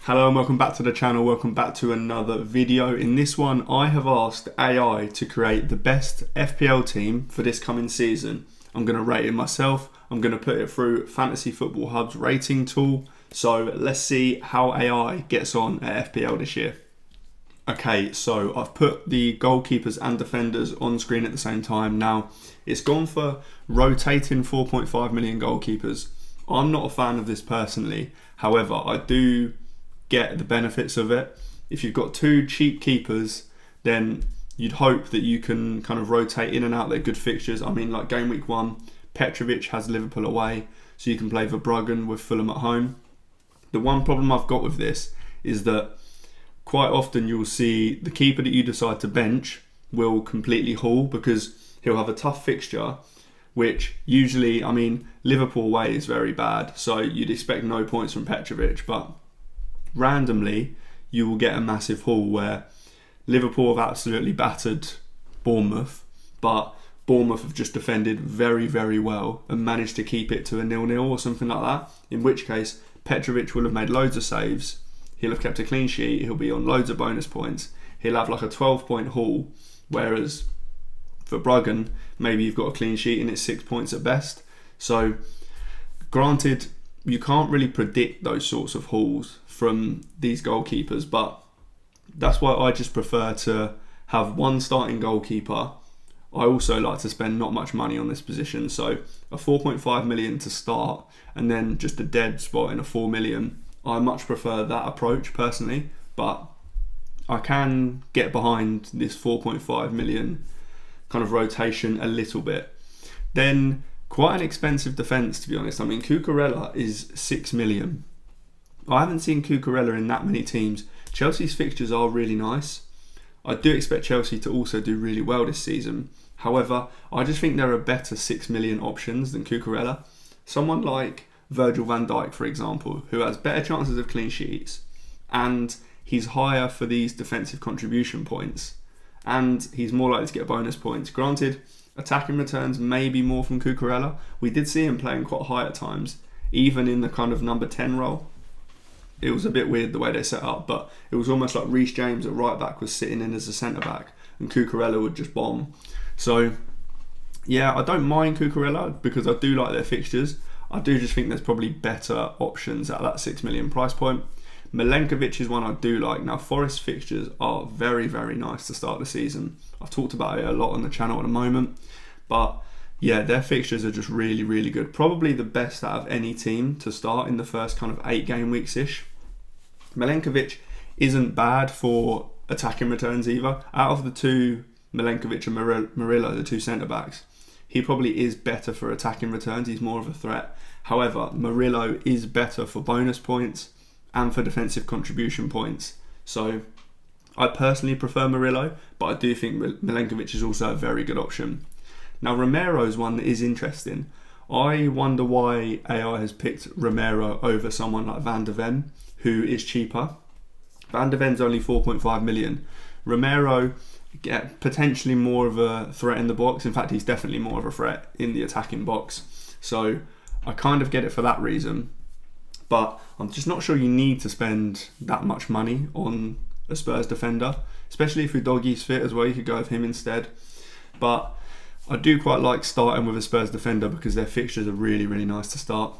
Hello and welcome back to the channel, welcome back to another video. In this one I have asked AI to create the best FPL team for this coming season. I'm going to rate it myself, I'm going to put it through Fantasy Football Hub's rating tool. So let's see how AI gets on at FPL this year. Okay, so I've put the goalkeepers and defenders on screen at the same time. Now it's gone for rotating 4.5 million goalkeepers. I'm not a fan of this personally, however I do get the benefits of it. If you've got two cheap keepers, then you'd hope that you can kind of rotate in and out their good fixtures. I mean, like game week 1, Petrovic has Liverpool away, so you can play Verbruggen with Fulham at home. The one problem I've got with this is that quite often you'll see the keeper that you decide to bench will completely haul because he'll have a tough fixture, which usually, I mean, Liverpool away is very bad, so you'd expect no points from Petrovic, but randomly you will get a massive haul where Liverpool have absolutely battered Bournemouth, but Bournemouth have just defended very, very well and managed to keep it to a 0-0 or something like that, in which case Petrovic will have made loads of saves, he'll have kept a clean sheet, he'll be on loads of bonus points, he'll have like a 12-point haul, whereas for Verbruggen, maybe you've got a clean sheet and it's 6 points at best. So granted, you can't really predict those sorts of hauls from these goalkeepers, but that's why I just prefer to have one starting goalkeeper. I also like to spend not much money on this position, so a 4.5 million to start and then just a dead spot in a 4 million. I much prefer that approach personally, but I can get behind this 4.5 million kind of rotation a little bit. Then quite an expensive defence, to be honest. I mean, Cucurella is 6 million. I haven't seen Cucurella in that many teams. Chelsea's fixtures are really nice. I do expect Chelsea to also do really well this season. However, I just think there are better 6 million options than Cucurella. Someone like Virgil van Dijk, for example, who has better chances of clean sheets, and he's higher for these defensive contribution points, and he's more likely to get bonus points. Granted, attacking returns may be more from Cucurella. We did see him playing quite high at times, even in the kind of number 10 role. It was a bit weird the way they set up, but it was almost like Reece James at right back was sitting in as a centre back and Cucurella would just bomb. So yeah, I don't mind Cucurella because I do like their fixtures. I do just think there's probably better options at that 6 million price point. Milenkovic is one I do like. Now, Forest fixtures are very, very nice to start the season. I've talked about it a lot on the channel at the moment, but yeah, their fixtures are just really, really good. Probably the best out of any team to start in the first kind of 8 game weeks-ish. Milenkovic isn't bad for attacking returns either. Out of the two, Milenkovic and Murillo, the two centre-backs, he probably is better for attacking returns. He's more of a threat. However, Murillo is better for bonus points and for defensive contribution points. So I personally prefer Murillo, but I do think Milenkovic is also a very good option. Now, Romero's one that is interesting. I wonder why AI has picked Romero over someone like Van de Ven, who is cheaper. Van de Ven's only 4.5 million. Romero, potentially more of a threat in the box. In fact, he's definitely more of a threat in the attacking box. So I kind of get it for that reason. But I'm just not sure you need to spend that much money on a Spurs defender, especially if Udogie's fit as well. You could go with him instead. But I do quite like starting with a Spurs defender because their fixtures are really, really nice to start.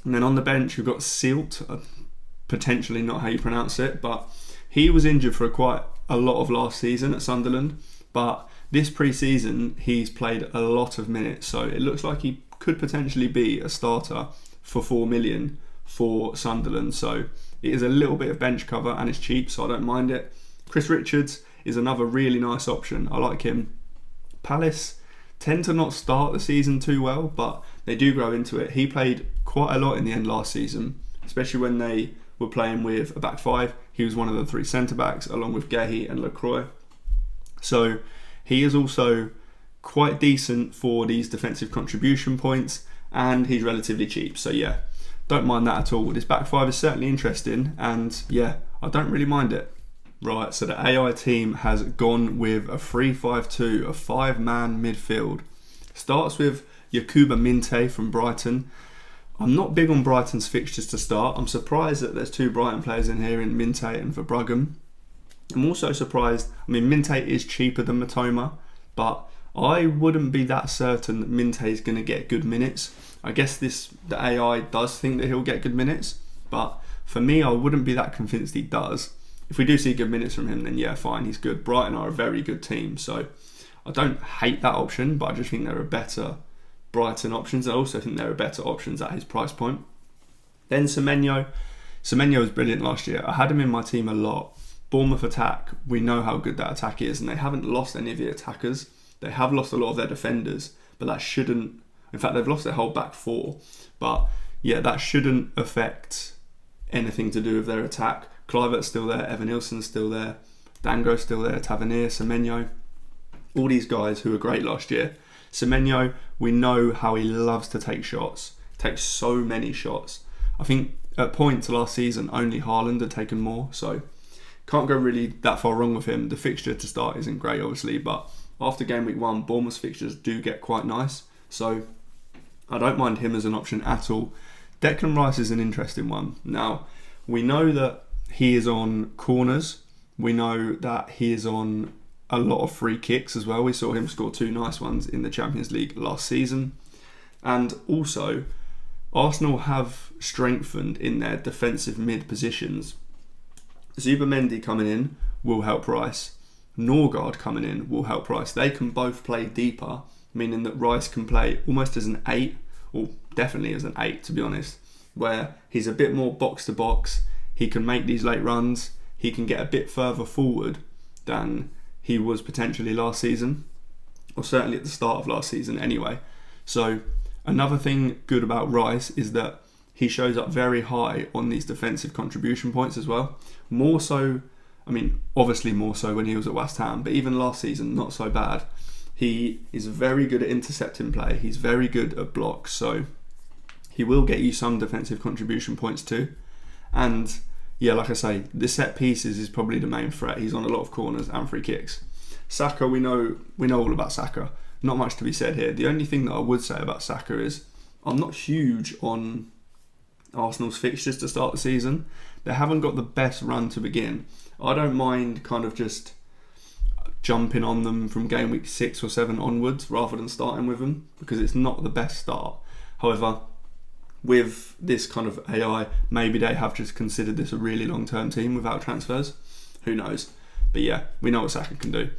And then on the bench, we've got Silt, potentially not how you pronounce it, but he was injured for quite a lot of last season at Sunderland. But this pre-season, he's played a lot of minutes, so it looks like he could potentially be a starter for 4 million for Sunderland. So it is a little bit of bench cover and it's cheap, so I don't mind it. Chris Richards is another really nice option. I like him. Palace tend to not start the season too well, but they do grow into it. He played quite a lot in the end last season, especially when they were playing with a back 5. He was one of the 3 centre-backs along with Gehi and Lacroix. So he is also quite decent for these defensive contribution points and he's relatively cheap. So yeah, don't mind that at all. This back 5 is certainly interesting and yeah, I don't really mind it. Right, so the AI team has gone with a 3-5-2, a 5-man midfield. Starts with Yakuba Minte from Brighton. I'm not big on Brighton's fixtures to start. I'm surprised that there's 2 Brighton players in here in Minte and Verbruggen. I'm also surprised, Minte is cheaper than Matoma, but I wouldn't be that certain that Minte is going to get good minutes. I guess the AI does think that he'll get good minutes, but for me, I wouldn't be that convinced he does. If we do see good minutes from him, then yeah, fine, he's good. Brighton are a very good team, so I don't hate that option, but I just think there are better Brighton options. I also think there are better options at his price point. Then Semenyo. Semenyo was brilliant last year. I had him in my team a lot. Bournemouth attack, we know how good that attack is, and they haven't lost any of the attackers. They have lost a lot of their defenders, but that shouldn't... In fact, they've lost their whole back 4. But yeah, that shouldn't affect anything to do with their attack. Kluivert's still there, Evan Nilsson's still there, Dango's still there, Tavernier, Semenyo. All these guys who were great last year. Semenyo, we know how he loves to take shots. Takes so many shots. I think at points last season, only Haaland had taken more, so can't go really that far wrong with him. The fixture to start isn't great, obviously, but after game week 1, Bournemouth's fixtures do get quite nice, so I don't mind him as an option at all. Declan Rice is an interesting one. Now, we know that he is on corners. We know that he is on a lot of free kicks as well. We saw him score 2 nice ones in the Champions League last season. And also, Arsenal have strengthened in their defensive mid positions. Zubimendi coming in will help Rice. Norgard coming in will help Rice. They can both play deeper, meaning that Rice can play almost as an 8, or definitely as an 8 to be honest, where he's a bit more box to box. He can make these late runs. He can get a bit further forward than he was potentially last season, or certainly at the start of last season anyway. So another thing good about Rice is that he shows up very high on these defensive contribution points as well. More so, obviously more so when he was at West Ham, but even last season, not so bad. He is very good at intercepting play. He's very good at blocks, so he will get you some defensive contribution points too. And yeah, like I say, the set pieces is probably the main threat. He's on a lot of corners and free kicks. Saka, we know all about Saka. Not much to be said here. The only thing that I would say about Saka is I'm not huge on Arsenal's fixtures to start the season. They haven't got the best run to begin. I don't mind kind of just jumping on them from game week 6 or 7 onwards rather than starting with them, because it's not the best start. However, with this kind of AI, maybe they have just considered this a really long-term team without transfers. Who knows? But yeah, we know what Saka can do.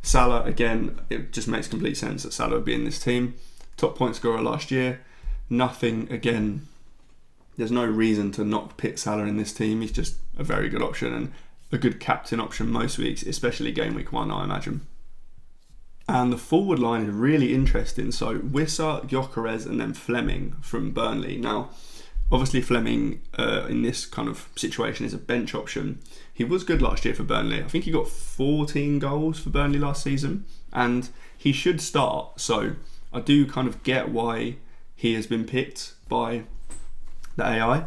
Salah, again, it just makes complete sense that Salah would be in this team. Top point scorer last year. Nothing, again, there's no reason to not pick Salah in this team. He's just a very good option and a good captain option most weeks, especially game week 1, I imagine. And the forward line is really interesting. So Wissa, Gyökeres and then Fleming from Burnley. Now, obviously Fleming in this kind of situation is a bench option. He was good last year for Burnley. I think he got 14 goals for Burnley last season. And he should start. So I do kind of get why he has been picked by the AI.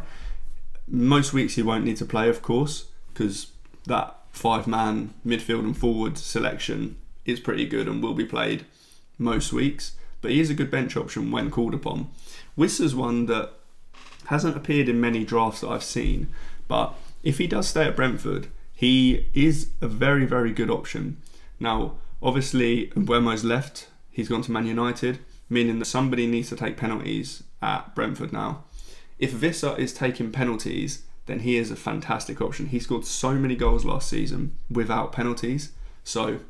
Most weeks he won't need to play, of course, because that 5-man midfield and forward selection is pretty good and will be played most weeks, but he is a good bench option when called upon. Wissa's one that hasn't appeared in many drafts that I've seen, but if he does stay at Brentford, he is a very, very good option. Now, obviously, Mbeumo's left, he's gone to Man United, meaning that somebody needs to take penalties at Brentford now. If Wissa is taking penalties, then he is a fantastic option. He scored so many goals last season without penalties, so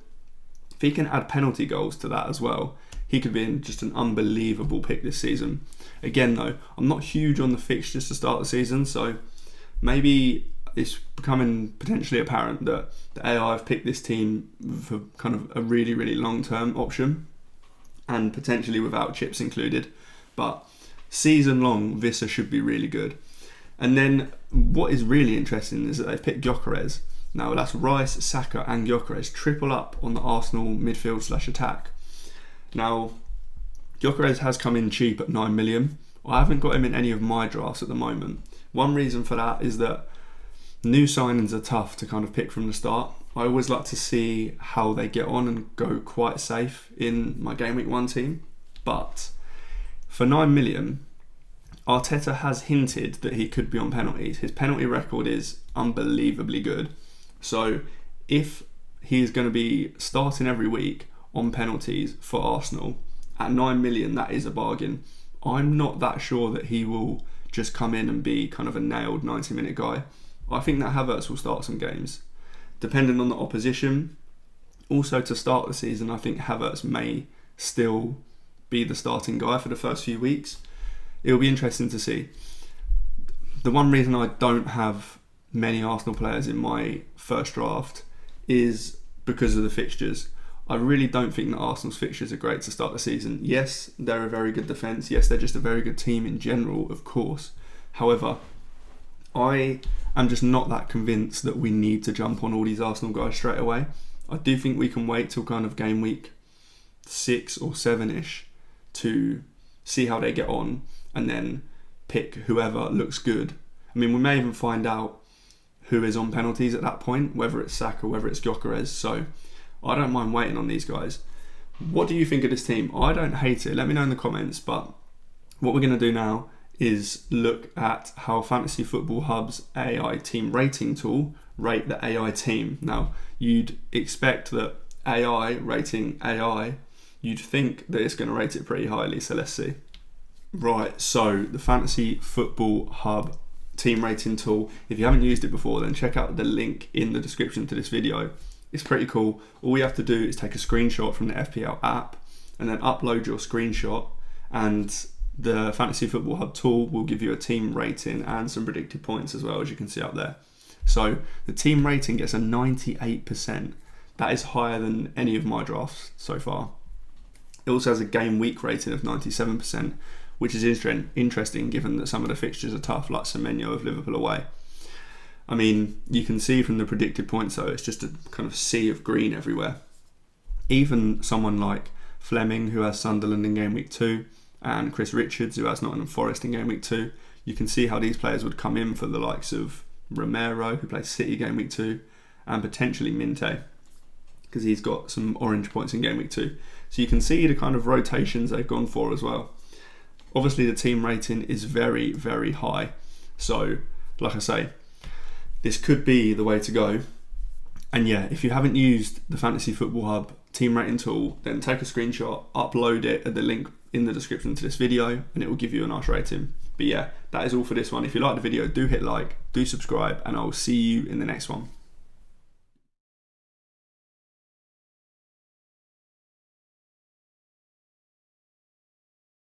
if he can add penalty goals to that as well, he could be just an unbelievable pick this season. Again though, I'm not huge on the fixtures to start the season, so maybe it's becoming potentially apparent that the AI have picked this team for kind of a really, really long-term option and potentially without chips included. But season long, Wissa should be really good. And then what is really interesting is that they've picked Gyökeres. Now that's Rice, Saka and Gyökeres triple up on the Arsenal midfield/attack. Now Gyökeres has come in cheap at 9 million. I haven't got him in any of my drafts at the moment. One reason for that is that new signings are tough to kind of pick from the start. I always like to see how they get on and go quite safe in my game week 1 team. But for 9 million, Arteta has hinted that he could be on penalties. His penalty record is unbelievably good. So if he is going to be starting every week on penalties for Arsenal, at 9 million, that is a bargain. I'm not that sure that he will just come in and be kind of a nailed 90-minute guy. I think that Havertz will start some games, depending on the opposition. Also, to start the season, I think Havertz may still be the starting guy for the first few weeks. It'll be interesting to see. The one reason I don't have many Arsenal players in my first draft is because of the fixtures. I really don't think that Arsenal's fixtures are great to start the season. Yes, they're a very good defence. Yes, they're just a very good team in general, of course. However, I am just not that convinced that we need to jump on all these Arsenal guys straight away. I do think we can wait till kind of game week 6 or 7-ish to see how they get on and then pick whoever looks good. I mean, we may even find out who is on penalties at that point, whether it's Saka, whether it's Gyökeres. So I don't mind waiting on these guys. What do you think of this team? I don't hate it. Let me know in the comments. But what we're going to do now is look at how Fantasy Football Hub's AI team rating tool rate the AI team. Now, you'd expect that AI rating AI, you'd think that it's going to rate it pretty highly. So let's see. Right, so the Fantasy Football Hub team rating tool, if you haven't used it before, then check out the link in the description to this video. It's pretty cool. All you have to do is take a screenshot from the FPL app and then upload your screenshot, and the Fantasy Football Hub tool will give you a team rating and some predicted points as well, as you can see up there. So the team rating gets a 98%. That is higher than any of my drafts so far. It also has a game week rating of 97%, which is interesting given that some of the fixtures are tough, like Semenyo of Liverpool away. I mean, you can see from the predicted points though, it's just a kind of sea of green everywhere. Even someone like Fleming, who has Sunderland in game week 2, and Chris Richards, who has Nottingham Forest in game week 2, you can see how these players would come in for the likes of Romero, who plays City game week 2, and potentially Minte, because he's got some orange points in game week 2. So you can see the kind of rotations they've gone for as well. Obviously the team rating is very, very high. So, like I say, this could be the way to go. And yeah, if you haven't used the Fantasy Football Hub team rating tool, then take a screenshot, upload it at the link in the description to this video, and it will give you a nice rating. But yeah, that is all for this one. If you like the video, do hit like, do subscribe, and I will see you in the next one.